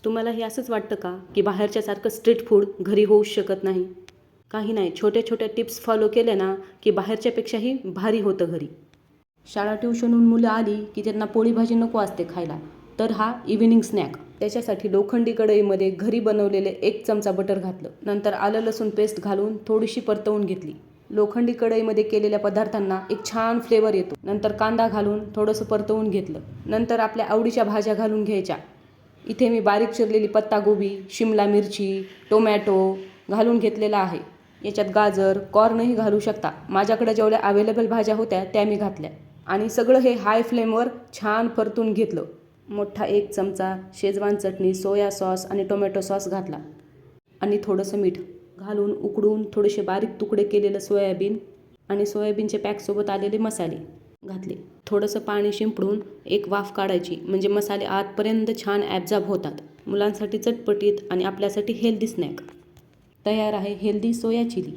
तुम्हाला हे असंच वाटतं का की बाहेरच्यासारखं स्ट्रीट फूड घरी होऊच शकत नाही? काही नाही, छोट्या छोट्या टिप्स फॉलो केल्या ना की बाहेरच्यापेक्षाही भारी होतं घरी. शाळा ट्युशनहून मुलं आली की त्यांना पोळी भाजी नको असते खायला, तर हा इव्हिनिंग स्नॅक. त्याच्यासाठी लोखंडी कढईमध्ये घरी बनवलेले 1 चमचा बटर घातलं. नंतर आलं लसूण पेस्ट घालून थोडीशी परतवून घेतली. लोखंडी कढईमध्ये केलेल्या पदार्थांना एक छान फ्लेवर येतो. नंतर कांदा घालून थोडंसं परतवून घेतलं. नंतर आपल्या आवडीच्या भाज्या घालून घ्यायच्या. इथे मी बारीक चिरलेली पत्तागोबी, शिमला मिरची, टोमॅटो घालून घेतलेला आहे. याच्यात गाजर, कॉर्नही घालू शकता. माझ्याकडे जेवढ्या अवेलेबल भाज्या होत्या त्या मी घातल्या आणि सगळं हे हाय फ्लेमवर छान परतून घेतलं. मोठा 1 चमचा शेजवान चटणी, सोया सॉस आणि टोमॅटो सॉस घातला आणि थोडंसं मीठ घालून उकडून थोडेसे बारीक तुकडे केलेलं सोयाबीन आणि सोयाबीनच्या पॅकसोबत आलेले मसाले घातले. थोडंसं पाणी शिंपडून एक वाफ काढायची, म्हणजे मसाले आतपर्यंत छान ॲब्झॉर्ब होतात. मुलांसाठी चटपटीत आणि आपल्यासाठी हेल्दी स्नॅक तयार आहे. Healthy soya chilli.